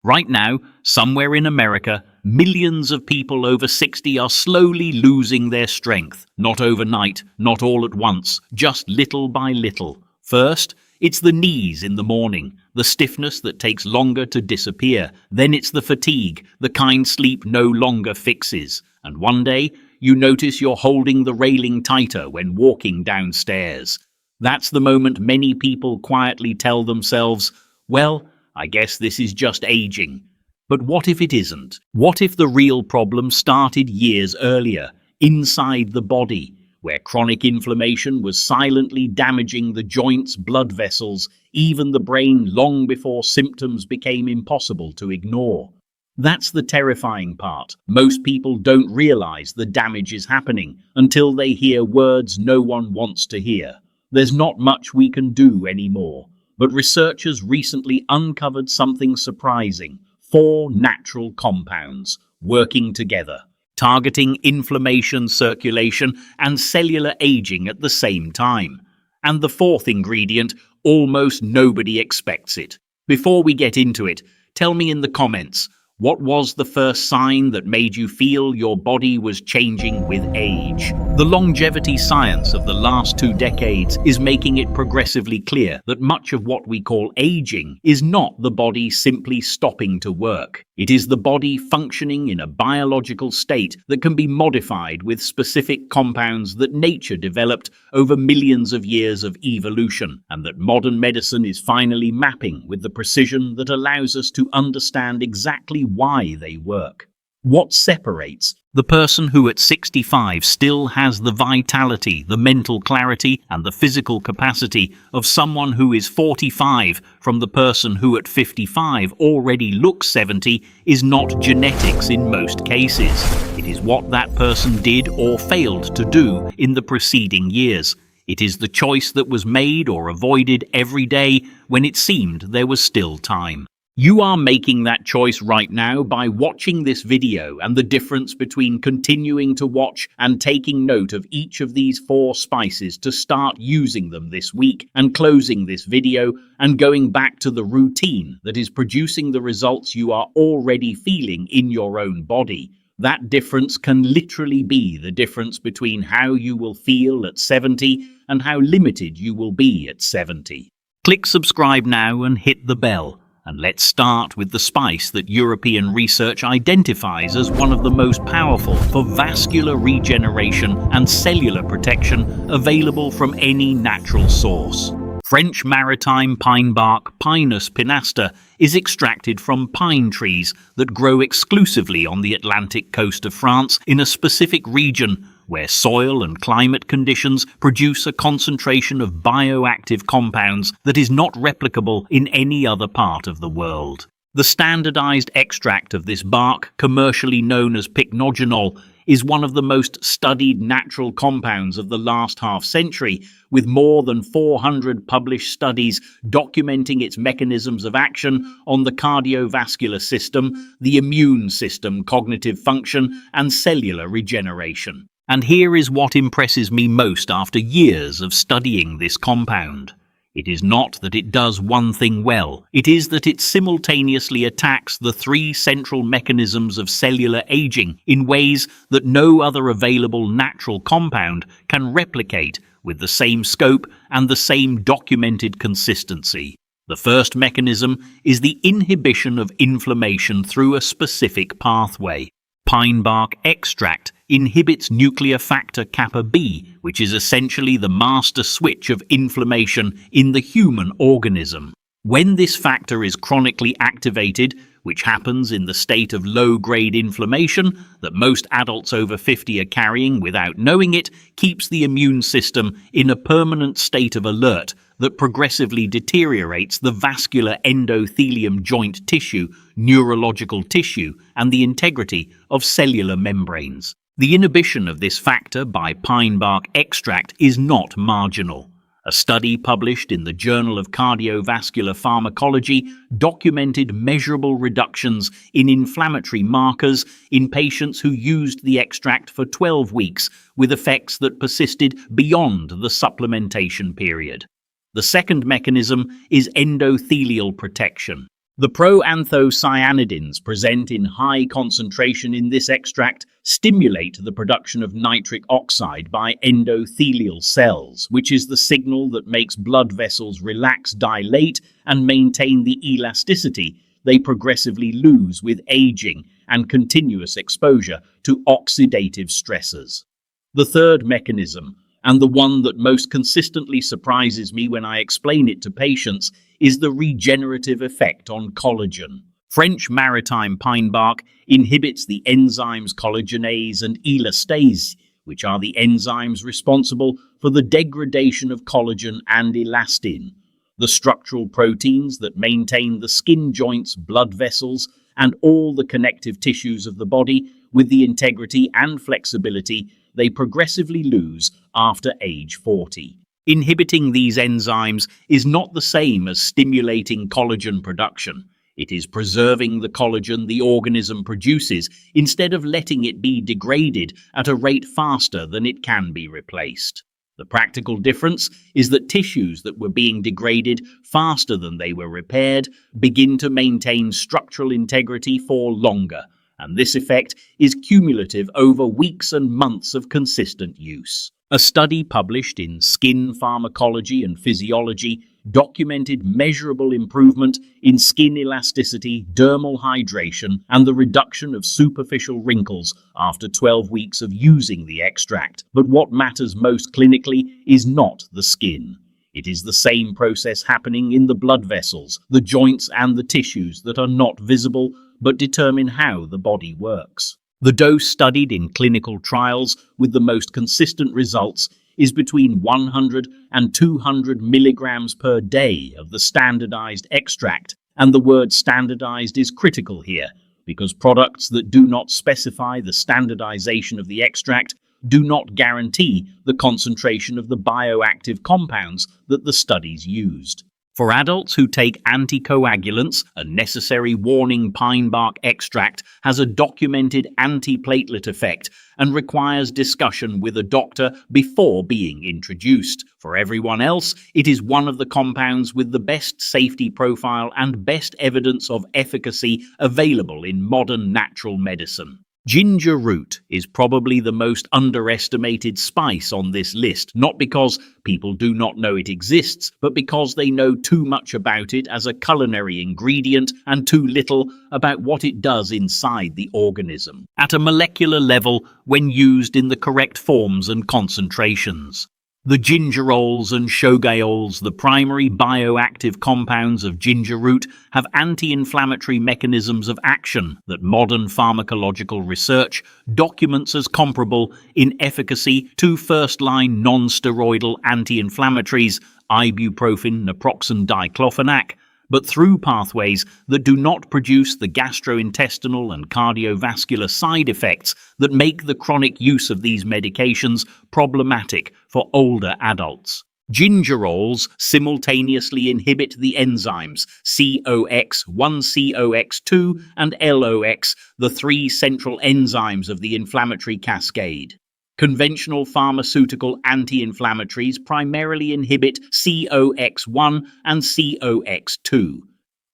Right now, somewhere in America, millions of people over 60 are slowly losing their strength. Not overnight, not all at once, just little by little. First, it's the knees in the morning, the stiffness that takes longer to disappear. Then it's the fatigue, the kind sleep no longer fixes. And one day, you notice you're holding the railing tighter when walking downstairs. That's the moment many people quietly tell themselves, well, I guess this is just aging. But what if it isn't? What if the real problem started years earlier, inside the body, where chronic inflammation was silently damaging the joints, blood vessels, even the brain long before symptoms became impossible to ignore? That's the terrifying part. Most people don't realize the damage is happening until they hear words no one wants to hear. There's not much we can do anymore. But researchers recently uncovered something surprising: 4 natural compounds working together, targeting inflammation, circulation, and cellular aging at the same time. And the 4th ingredient, almost nobody expects it. Before we get into it, tell me in the comments, what was the first sign that made you feel your body was changing with age? The longevity science of the last 2 decades is making it progressively clear that much of what we call aging is not the body simply stopping to work. It is the body functioning in a biological state that can be modified with specific compounds that nature developed over millions of years of evolution, and that modern medicine is finally mapping with the precision that allows us to understand exactly why they work. What separates the person who at 65 still has the vitality, the mental clarity, and the physical capacity of someone who is 45 from the person who at 55 already looks 70 is not genetics in most cases. It is what that person did or failed to do in the preceding years. It is the choice that was made or avoided every day when it seemed there was still time. You are making that choice right now by watching this video, and the difference between continuing to watch and taking note of each of these 4 spices to start using them this week, and closing this video and going back to the routine that is producing the results you are already feeling in your own body. That difference can literally be the difference between how you will feel at 70 and how limited you will be at 70. Click subscribe now and hit the bell. And let's start with the spice that European research identifies as one of the most powerful for vascular regeneration and cellular protection available from any natural source. French maritime pine bark, Pinus pinaster, is extracted from pine trees that grow exclusively on the Atlantic coast of France in a specific region where soil and climate conditions produce a concentration of bioactive compounds that is not replicable in any other part of the world. The standardized extract of this bark, commercially known as pycnogenol, is one of the most studied natural compounds of the last half-century, with more than 400 published studies documenting its mechanisms of action on the cardiovascular system, the immune system, cognitive function, and cellular regeneration. And here is what impresses me most after years of studying this compound. It is not that it does one thing well, it is that it simultaneously attacks the 3 central mechanisms of cellular aging in ways that no other available natural compound can replicate with the same scope and the same documented consistency. The first mechanism is the inhibition of inflammation through a specific pathway. Pine bark extract inhibits nuclear factor kappa B, which is essentially the master switch of inflammation in the human organism. When this factor is chronically activated, which happens in the state of low-grade inflammation that most adults over 50 are carrying without knowing it, keeps the immune system in a permanent state of alert that progressively deteriorates the vascular endothelium joint tissue, neurological tissue, and the integrity of cellular membranes. The inhibition of this factor by pine bark extract is not marginal. A study published in the Journal of Cardiovascular Pharmacology documented measurable reductions in inflammatory markers in patients who used the extract for 12 weeks, with effects that persisted beyond the supplementation period. The second mechanism is endothelial protection. The proanthocyanidins present in high concentration in this extract stimulate the production of nitric oxide by endothelial cells, which is the signal that makes blood vessels relax, dilate, and maintain the elasticity they progressively lose with aging and continuous exposure to oxidative stressors. The third mechanism, and the one that most consistently surprises me when I explain it to patients, is the regenerative effect on collagen. French maritime pine bark inhibits the enzymes collagenase and elastase, which are the enzymes responsible for the degradation of collagen and elastin, the structural proteins that maintain the skin joints, blood vessels, and all the connective tissues of the body with the integrity and flexibility they progressively lose after age 40. Inhibiting these enzymes is not the same as stimulating collagen production. It is preserving the collagen the organism produces instead of letting it be degraded at a rate faster than it can be replaced. The practical difference is that tissues that were being degraded faster than they were repaired begin to maintain structural integrity for longer, and this effect is cumulative over weeks and months of consistent use. A study published in Skin Pharmacology and Physiology documented measurable improvement in skin elasticity, dermal hydration, and the reduction of superficial wrinkles after 12 weeks of using the extract. But what matters most clinically is not the skin. It is the same process happening in the blood vessels, the joints, and the tissues that are not visible but determine how the body works. The dose studied in clinical trials with the most consistent results is between 100 and 200 milligrams per day of the standardized extract, and the word standardized is critical here because products that do not specify the standardization of the extract do not guarantee the concentration of the bioactive compounds that the studies used. For adults who take anticoagulants, a necessary warning pine bark extract has a documented antiplatelet effect and requires discussion with a doctor before being introduced. For everyone else, it is one of the compounds with the best safety profile and best evidence of efficacy available in modern natural medicine. Ginger root is probably the most underestimated spice on this list, not because people do not know it exists, but because they know too much about it as a culinary ingredient and too little about what it does inside the organism, at a molecular level when used in the correct forms and concentrations. The gingerols and shogaols, the primary bioactive compounds of ginger root, have anti-inflammatory mechanisms of action that modern pharmacological research documents as comparable in efficacy to first-line non-steroidal anti-inflammatories, ibuprofen, naproxen, diclofenac, but through pathways that do not produce the gastrointestinal and cardiovascular side effects that make the chronic use of these medications problematic for older adults. Gingerols simultaneously inhibit the enzymes COX, 1-COX2, and LOX, the three central enzymes of the inflammatory cascade. Conventional pharmaceutical anti-inflammatories primarily inhibit COX1 and COX2.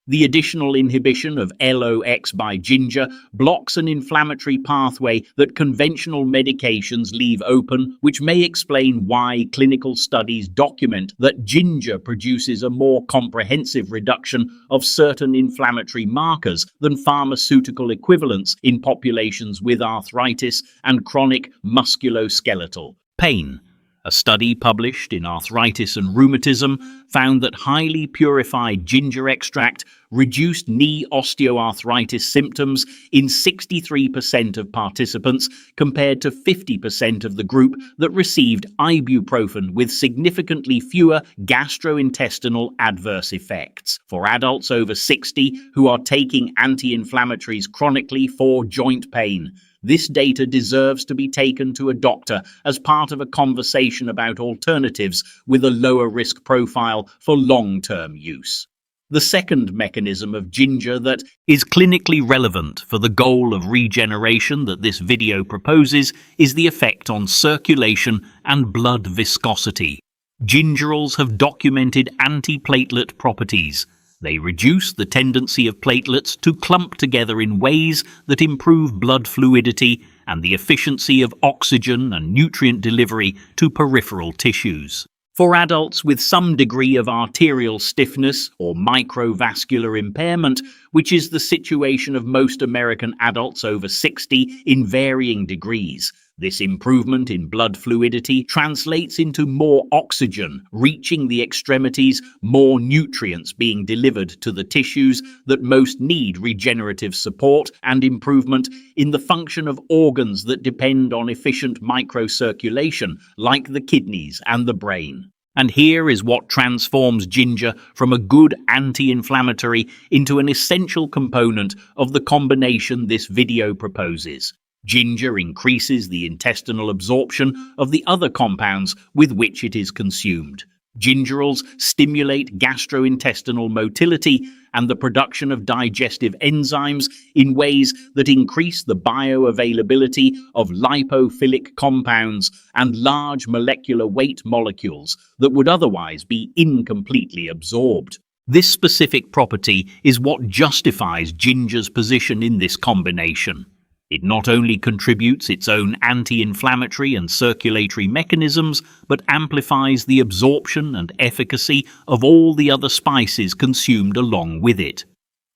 The additional inhibition of LOX by ginger blocks an inflammatory pathway that conventional medications leave open, which may explain why clinical studies document that ginger produces a more comprehensive reduction of certain inflammatory markers than pharmaceutical equivalents in populations with arthritis and chronic musculoskeletal pain. A study published in Arthritis and Rheumatism found that highly purified ginger extract reduced knee osteoarthritis symptoms in 63% of participants compared to 50% of the group that received ibuprofen, with significantly fewer gastrointestinal adverse effects. For adults over 60 who are taking anti-inflammatories chronically for joint pain, this data deserves to be taken to a doctor as part of a conversation about alternatives with a lower risk profile for long-term use. The second mechanism of ginger that is clinically relevant for the goal of regeneration that this video proposes is the effect on circulation and blood viscosity. Gingerols have documented antiplatelet properties. They reduce the tendency of platelets to clump together in ways that improve blood fluidity and the efficiency of oxygen and nutrient delivery to peripheral tissues. For adults with some degree of arterial stiffness or microvascular impairment, which is the situation of most American adults over 60 in varying degrees, this improvement in blood fluidity translates into more oxygen reaching the extremities, more nutrients being delivered to the tissues that most need regenerative support, and improvement in the function of organs that depend on efficient microcirculation, like the kidneys and the brain. And here is what transforms ginger from a good anti-inflammatory into an essential component of the combination this video proposes. Ginger increases the intestinal absorption of the other compounds with which it is consumed. Gingerols stimulate gastrointestinal motility and the production of digestive enzymes in ways that increase the bioavailability of lipophilic compounds and large molecular weight molecules that would otherwise be incompletely absorbed. This specific property is what justifies ginger's position in this combination. It not only contributes its own anti-inflammatory and circulatory mechanisms, but amplifies the absorption and efficacy of all the other spices consumed along with it.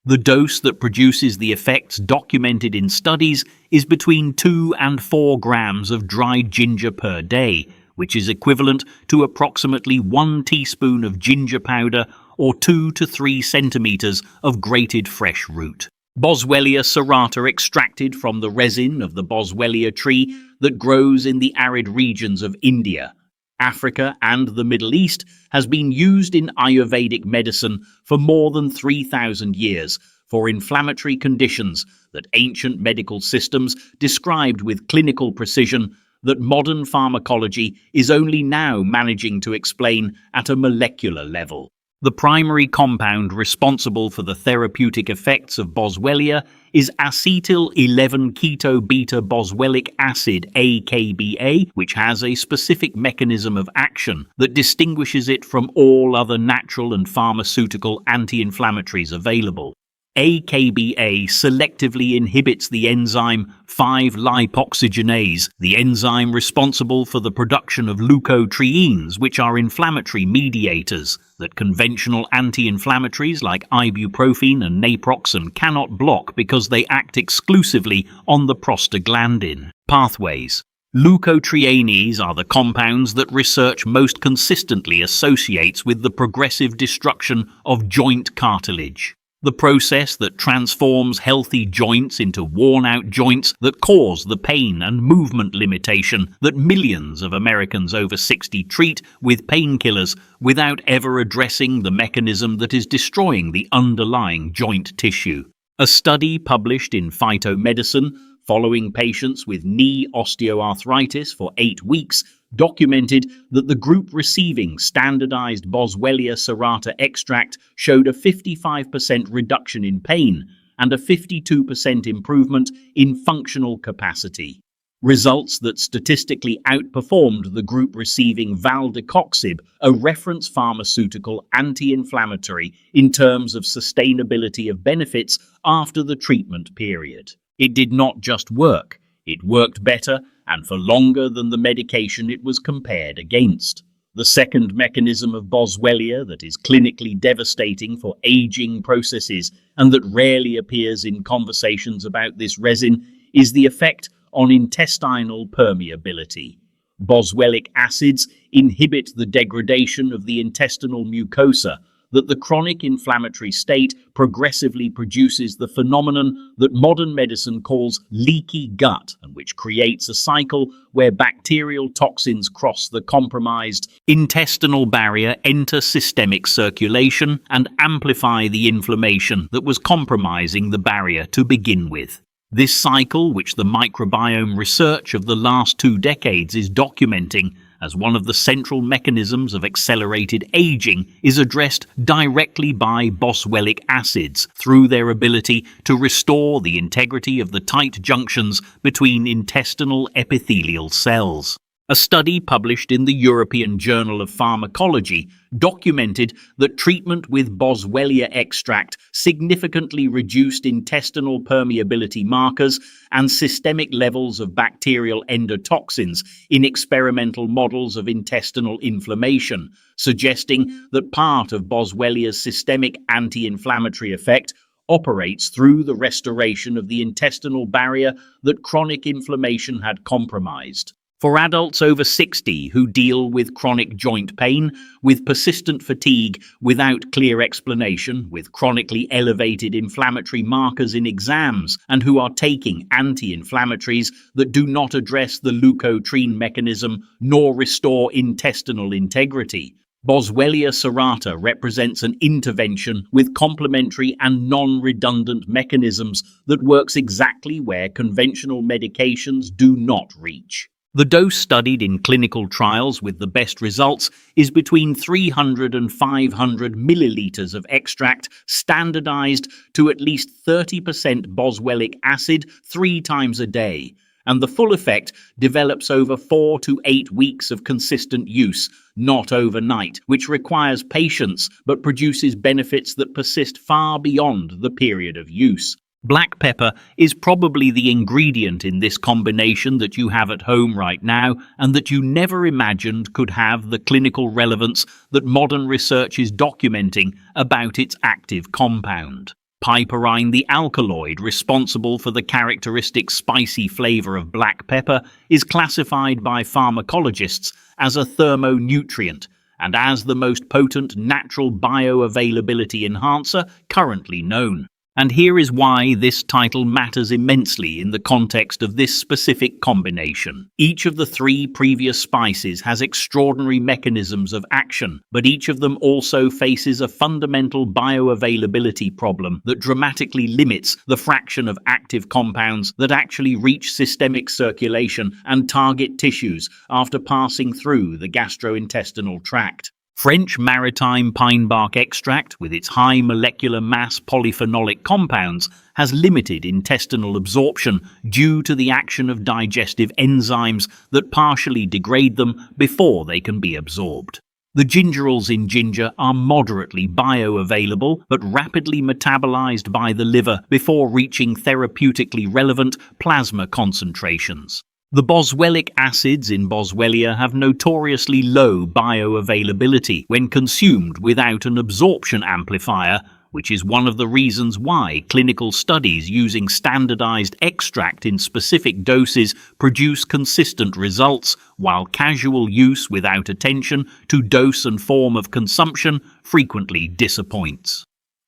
The dose that produces the effects documented in studies is between 2 and 4 grams of dried ginger per day, which is equivalent to approximately 1 teaspoon of ginger powder or 2 to 3 centimeters of grated fresh root. Boswellia serrata extracted from the resin of the Boswellia tree that grows in the arid regions of India, Africa and the Middle East has been used in Ayurvedic medicine for more than 3,000 years for inflammatory conditions that ancient medical systems described with clinical precision that modern pharmacology is only now managing to explain at a molecular level. The primary compound responsible for the therapeutic effects of Boswellia is acetyl-11-keto-beta-boswellic acid, AKBA, which has a specific mechanism of action that distinguishes it from all other natural and pharmaceutical anti-inflammatories available. AKBA selectively inhibits the enzyme 5-lipoxygenase, the enzyme responsible for the production of leukotrienes, which are inflammatory mediators that conventional anti-inflammatories like ibuprofen and naproxen cannot block because they act exclusively on the prostaglandin pathways. Leukotrienes are the compounds that research most consistently associates with the progressive destruction of joint cartilage. The process that transforms healthy joints into worn-out joints that cause the pain and movement limitation that millions of Americans over 60 treat with painkillers without ever addressing the mechanism that is destroying the underlying joint tissue. A study published in Phytomedicine following patients with knee osteoarthritis for 8 weeks documented that the group receiving standardized Boswellia serrata extract showed a 55% reduction in pain and a 52% improvement in functional capacity. Results that statistically outperformed the group receiving valdecoxib, a reference pharmaceutical anti-inflammatory, in terms of sustainability of benefits after the treatment period. It did not just work, it worked better and for longer than the medication it was compared against. The second mechanism of Boswellia that is clinically devastating for aging processes and that rarely appears in conversations about this resin is the effect on intestinal permeability. Boswellic acids inhibit the degradation of the intestinal mucosa, that the chronic inflammatory state progressively produces the phenomenon that modern medicine calls leaky gut, and which creates a cycle where bacterial toxins cross the compromised intestinal barrier, enter systemic circulation, and amplify the inflammation that was compromising the barrier to begin with. This cycle, which the microbiome research of the last 2 decades is documenting as one of the central mechanisms of accelerated aging, is addressed directly by boswellic acids through their ability to restore the integrity of the tight junctions between intestinal epithelial cells. A study published in the European Journal of Pharmacology documented that treatment with Boswellia extract significantly reduced intestinal permeability markers and systemic levels of bacterial endotoxins in experimental models of intestinal inflammation, suggesting that part of Boswellia's systemic anti-inflammatory effect operates through the restoration of the intestinal barrier that chronic inflammation had compromised. For adults over 60 who deal with chronic joint pain, with persistent fatigue without clear explanation, with chronically elevated inflammatory markers in exams, and who are taking anti-inflammatories that do not address the leukotriene mechanism nor restore intestinal integrity, Boswellia serrata represents an intervention with complementary and non-redundant mechanisms that works exactly where conventional medications do not reach. The dose studied in clinical trials with the best results is between 300 and 500 milliliters of extract, standardized to at least 30% boswellic acid 3 times a day, and the full effect develops over 4 to 8 weeks of consistent use, not overnight, which requires patience but produces benefits that persist far beyond the period of use. Black pepper is probably the ingredient in this combination that you have at home right now and that you never imagined could have the clinical relevance that modern research is documenting about its active compound. Piperine, the alkaloid responsible for the characteristic spicy flavor of black pepper, is classified by pharmacologists as a thermonutrient and as the most potent natural bioavailability enhancer currently known. And here is why this title matters immensely in the context of this specific combination. Each of the 3 previous spices has extraordinary mechanisms of action, but each of them also faces a fundamental bioavailability problem that dramatically limits the fraction of active compounds that actually reach systemic circulation and target tissues after passing through the gastrointestinal tract. French maritime pine bark extract, with its high molecular mass polyphenolic compounds, has limited intestinal absorption due to the action of digestive enzymes that partially degrade them before they can be absorbed. The gingerols in ginger are moderately bioavailable but rapidly metabolized by the liver before reaching therapeutically relevant plasma concentrations. The boswellic acids in Boswellia have notoriously low bioavailability when consumed without an absorption amplifier, which is one of the reasons why clinical studies using standardized extract in specific doses produce consistent results, while casual use without attention to dose and form of consumption frequently disappoints.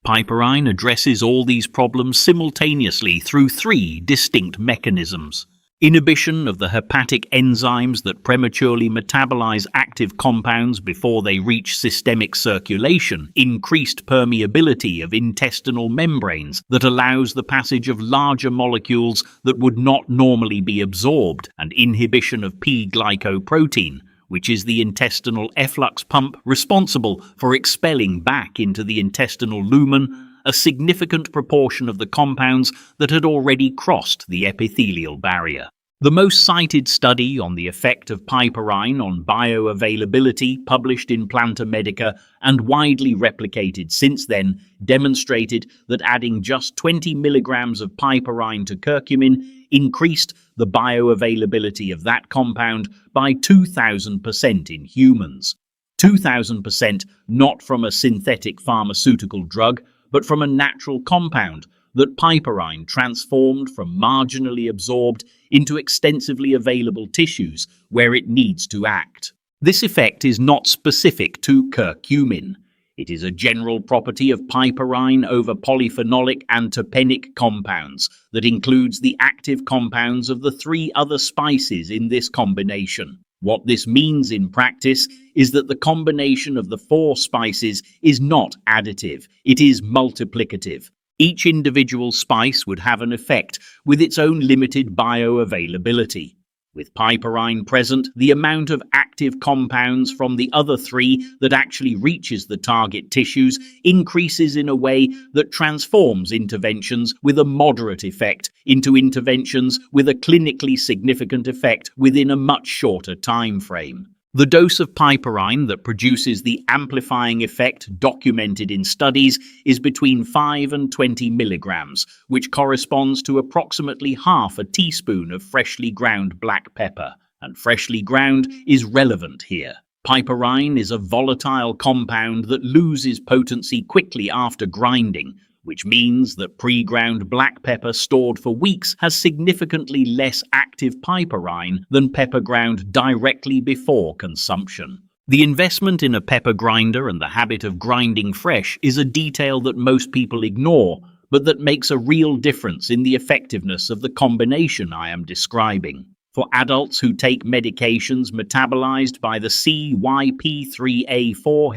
Piperine addresses all these problems simultaneously through 3 distinct mechanisms. Inhibition of the hepatic enzymes that prematurely metabolize active compounds before they reach systemic circulation, increased permeability of intestinal membranes that allows the passage of larger molecules that would not normally be absorbed, and inhibition of P-glycoprotein, which is the intestinal efflux pump responsible for expelling back into the intestinal lumen a significant proportion of the compounds that had already crossed the epithelial barrier. The most cited study on the effect of piperine on bioavailability, published in Planta Medica and widely replicated since then, demonstrated that adding just 20 milligrams of piperine to curcumin increased the bioavailability of that compound by 2,000% in humans. 2,000% not from a synthetic pharmaceutical drug, but from a natural compound that piperine transformed from marginally absorbed into extensively available tissues where it needs to act. This effect is not specific to curcumin. It is a general property of piperine over polyphenolic and terpenic compounds that includes the active compounds of the 3 other spices in this combination. What this means in practice is that the combination of the 4 spices is not additive, it is multiplicative. Each individual spice would have an effect with its own limited bioavailability. With piperine present, the amount of active compounds from the other three that actually reaches the target tissues increases in a way that transforms interventions with a moderate effect into interventions with a clinically significant effect within a much shorter time frame. The dose of piperine that produces the amplifying effect documented in studies is between 5 and 20 milligrams, which corresponds to approximately half a teaspoon of freshly ground black pepper, and freshly ground is relevant here. Piperine is a volatile compound that loses potency quickly after grinding, which means that pre-ground black pepper stored for weeks has significantly less active piperine than pepper ground directly before consumption. The investment in a pepper grinder and the habit of grinding fresh is a detail that most people ignore, but that makes a real difference in the effectiveness of the combination I am describing. For adults who take medications metabolized by the CYP3A4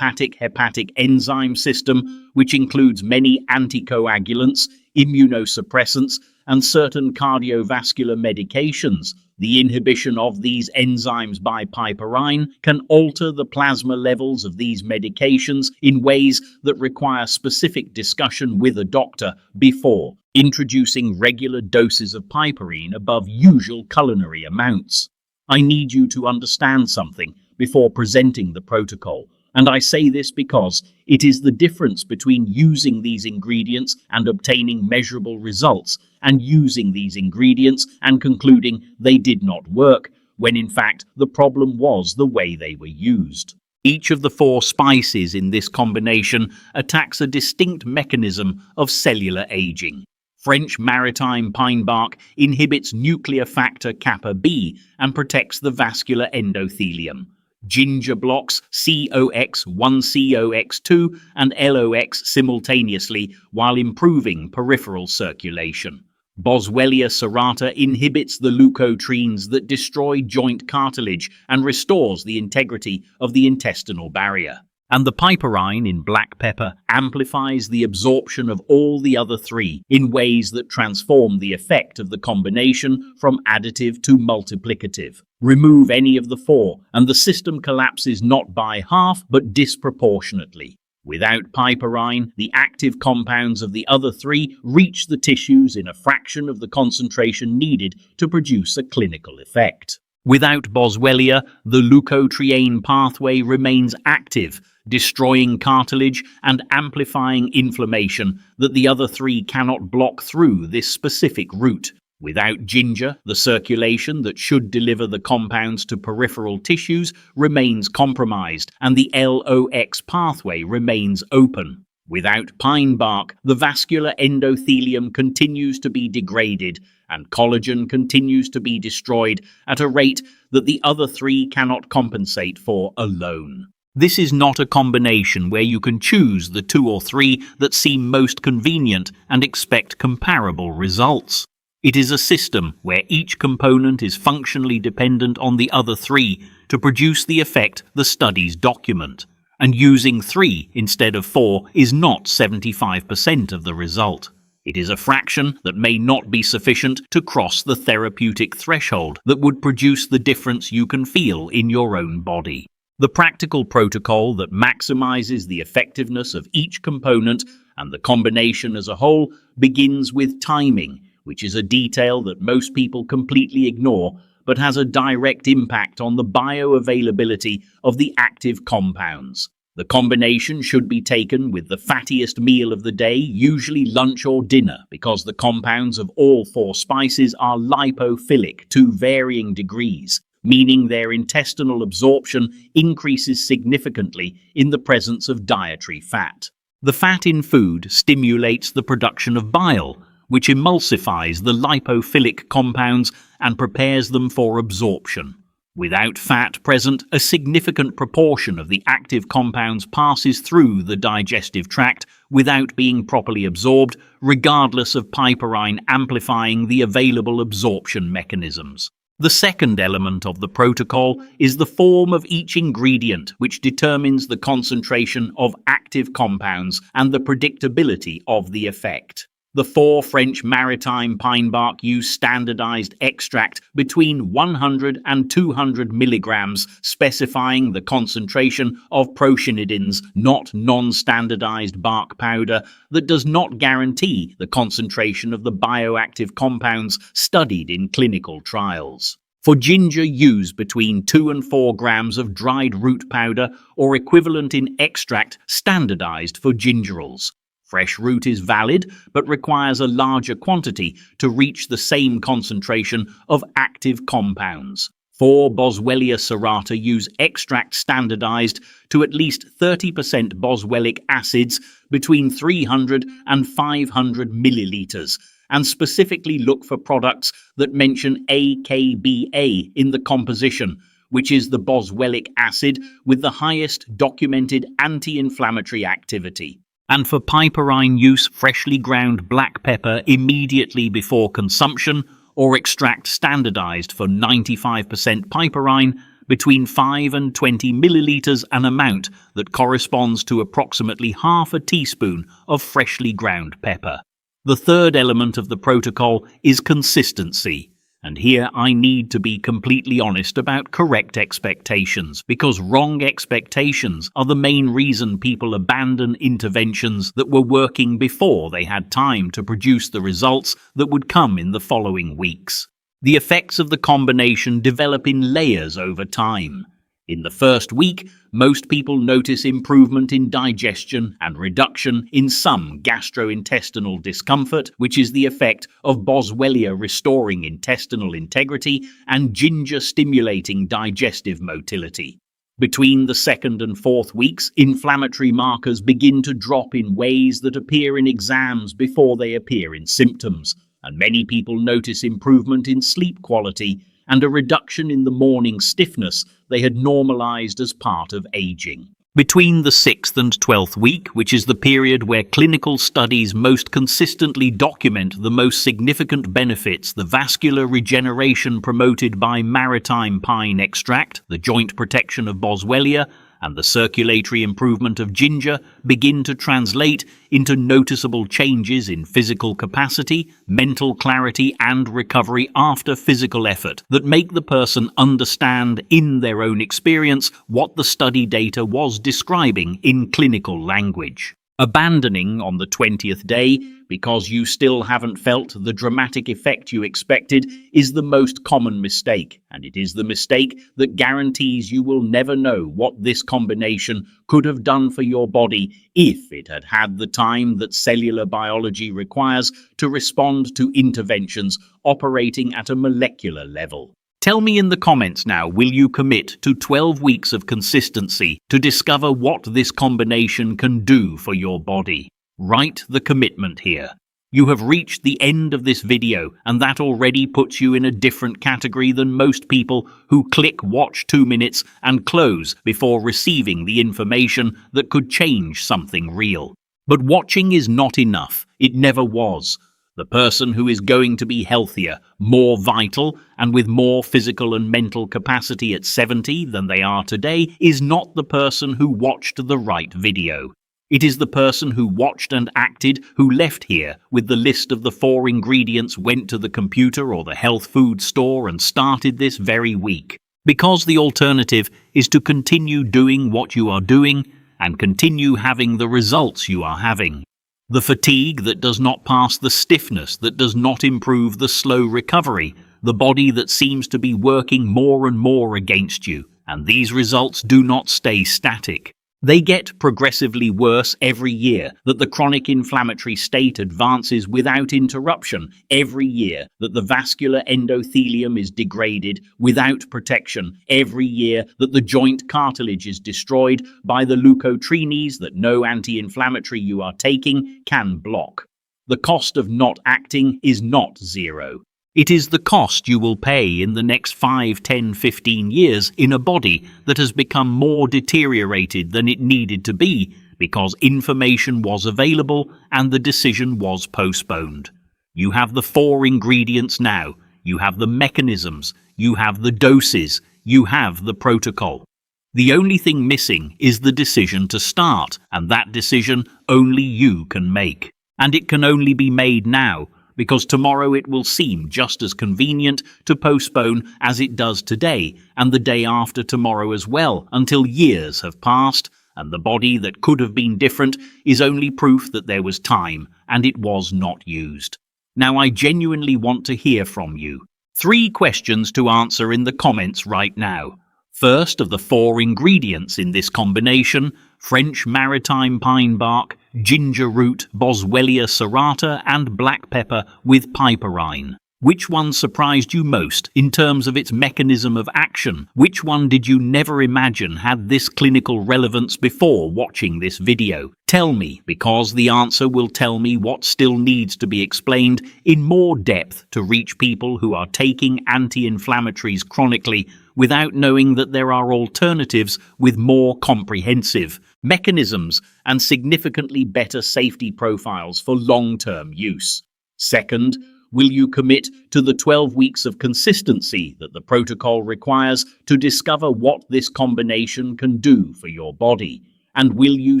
hepatic enzyme system, which includes many anticoagulants, immunosuppressants, and certain cardiovascular medications, the inhibition of these enzymes by piperine can alter the plasma levels of these medications in ways that require specific discussion with a doctor before introducing regular doses of piperine above usual culinary amounts. I need you to understand something before presenting the protocol, and I say this because it is the difference between using these ingredients and obtaining measurable results and using these ingredients and concluding they did not work, when in fact the problem was the way they were used. Each of the 4 spices in this combination attacks a distinct mechanism of cellular aging. French maritime pine bark inhibits nuclear factor kappa B and protects the vascular endothelium. Ginger blocks COX-1COX2 and LOX simultaneously while improving peripheral circulation. Boswellia serrata inhibits the leukotrienes that destroy joint cartilage and restores the integrity of the intestinal barrier. And the piperine in black pepper amplifies the absorption of all the other 3 in ways that transform the effect of the combination from additive to multiplicative. Remove any of the 4, and the system collapses not by half, but disproportionately. Without piperine, the active compounds of the other 3 reach the tissues in a fraction of the concentration needed to produce a clinical effect. Without Boswellia, the leukotriene pathway remains active, destroying cartilage and amplifying inflammation that the other 3 cannot block through this specific route. Without ginger, the circulation that should deliver the compounds to peripheral tissues remains compromised and the LOX pathway remains open. Without pine bark, the vascular endothelium continues to be degraded and collagen continues to be destroyed at a rate that the other 3 cannot compensate for alone. This is not a combination where you can choose the 2 or 3 that seem most convenient and expect comparable results. It is a system where each component is functionally dependent on the other 3 to produce the effect the studies document. And using 3 instead of 4 is not 75% of the result. It is a fraction that may not be sufficient to cross the therapeutic threshold that would produce the difference you can feel in your own body. The practical protocol that maximizes the effectiveness of each component and the combination as a whole begins with timing, which is a detail that most people completely ignore but has a direct impact on the bioavailability of the active compounds. The combination should be taken with the fattiest meal of the day, usually lunch or dinner, because the compounds of all 4 spices are lipophilic to varying degrees, meaning their intestinal absorption increases significantly in the presence of dietary fat. The fat in food stimulates the production of bile, which emulsifies the lipophilic compounds and prepares them for absorption. Without fat present, a significant proportion of the active compounds passes through the digestive tract without being properly absorbed, regardless of piperine amplifying the available absorption mechanisms. The second element of the protocol is the form of each ingredient, which determines the concentration of active compounds and the predictability of the effect. The 4 French maritime pine bark use standardized extract between 100 and 200 milligrams, specifying the concentration of procyanidins, not non-standardized bark powder that does not guarantee the concentration of the bioactive compounds studied in clinical trials. For ginger, use between 2 and 4 grams of dried root powder or equivalent in extract standardized for gingerols. Fresh root is valid, but requires a larger quantity to reach the same concentration of active compounds. For Boswellia serrata, use extract standardized to at least 30% boswellic acids between 300 and 500 milliliters, and specifically look for products that mention AKBA in the composition, which is the boswellic acid with the highest documented anti-inflammatory activity. And for piperine, use freshly ground black pepper immediately before consumption, or extract standardized for 95% piperine between 5 and 20 milliliters, an amount that corresponds to approximately half a teaspoon of freshly ground pepper. The third element of the protocol is consistency. And here I need to be completely honest about correct expectations, because wrong expectations are the main reason people abandon interventions that were working before they had time to produce the results that would come in the following weeks. The effects of the combination develop in layers over time. In the first week, most people notice improvement in digestion and reduction in some gastrointestinal discomfort, which is the effect of Boswellia restoring intestinal integrity and ginger stimulating digestive motility. Between the 2nd and 4th weeks, inflammatory markers begin to drop in ways that appear in exams before they appear in symptoms, and many people notice improvement in sleep quality and a reduction in the morning stiffness they had normalized as part of aging. Between the 6th and 12th week, which is the period where clinical studies most consistently document the most significant benefits, the vascular regeneration promoted by maritime pine extract, the joint protection of Boswellia, and the circulatory improvement of ginger begin to translate into noticeable changes in physical capacity, mental clarity, and recovery after physical effort that make the person understand in their own experience what the study data was describing in clinical language. Abandoning on the 20th day because you still haven't felt the dramatic effect you expected is the most common mistake, and it is the mistake that guarantees you will never know what this combination could have done for your body if it had had the time that cellular biology requires to respond to interventions operating at a molecular level. Tell me in the comments now, will you commit to 12 weeks of consistency to discover what this combination can do for your body? Write the commitment here. You have reached the end of this video, and that already puts you in a different category than most people who click watch 2 minutes and close before receiving the information that could change something real. But watching is not enough. It never was. The person who is going to be healthier, more vital, and with more physical and mental capacity at 70 than they are today is not the person who watched the right video. It is the person who watched and acted, who left here with the list of the 4 ingredients, went to the computer or the health food store and started this very week. Because the alternative is to continue doing what you are doing and continue having the results you are having. The fatigue that does not pass the stiffness, that does not improve the slow recovery, the body that seems to be working more and more against you, and these results do not stay static. They get progressively worse every year, that the chronic inflammatory state advances without interruption every year, that the vascular endothelium is degraded without protection every year, that the joint cartilage is destroyed by the leukotrienes that no anti-inflammatory you are taking can block. The cost of not acting is not zero. It is the cost you will pay in the next 5, 10, 15 years in a body that has become more deteriorated than it needed to be because information was available and the decision was postponed. You have the 4 ingredients now. You have the mechanisms. You have the doses. You have the protocol. The only thing missing is the decision to start, and that decision only you can make. And it can only be made now, because tomorrow it will seem just as convenient to postpone as it does today, and the day after tomorrow as well, until years have passed, and the body that could have been different is only proof that there was time, and it was not used. Now I genuinely want to hear from you. 3 questions to answer in the comments right now. First, of the 4 ingredients in this combination, French maritime pine bark, ginger root, Boswellia serrata, and black pepper with piperine. Which one surprised you most in terms of its mechanism of action? Which one did you never imagine had this clinical relevance before watching this video? Tell me, because the answer will tell me what still needs to be explained in more depth to reach people who are taking anti-inflammatories chronically without knowing that there are alternatives with more comprehensive mechanisms and significantly better safety profiles for long-term use. Second, will you commit to the 12 weeks of consistency that the protocol requires to discover what this combination can do for your body? And will you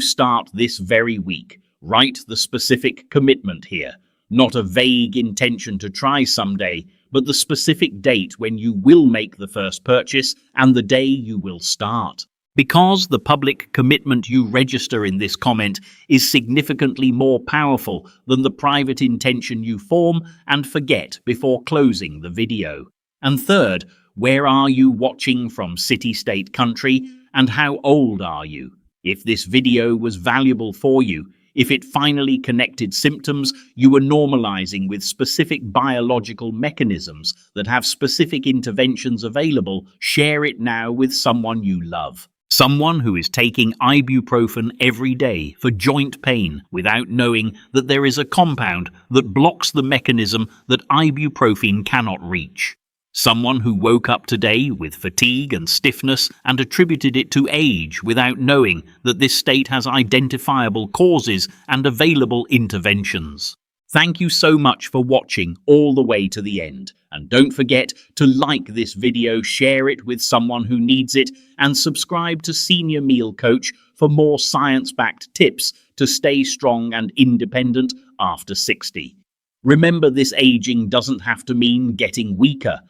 start this very week? Write the specific commitment here, not a vague intention to try someday, but the specific date when you will make the first purchase and the day you will start. Because the public commitment you register in this comment is significantly more powerful than the private intention you form and forget before closing the video. And third, where are you watching from, city, state, country, and how old are you? If this video was valuable for you, if it finally connected symptoms you were normalizing with specific biological mechanisms that have specific interventions available, share it now with someone you love. Someone who is taking ibuprofen every day for joint pain without knowing that there is a compound that blocks the mechanism that ibuprofen cannot reach. Someone who woke up today with fatigue and stiffness and attributed it to age without knowing that this state has identifiable causes and available interventions. Thank you so much for watching all the way to the end. And don't forget to like this video, share it with someone who needs it, and subscribe to Senior Meal Coach for more science-backed tips to stay strong and independent after 60. Remember, this aging doesn't have to mean getting weaker.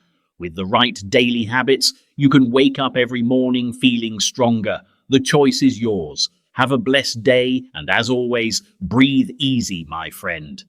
With the right daily habits, you can wake up every morning feeling stronger. The choice is yours. Have a blessed day, and as always, breathe easy, my friend.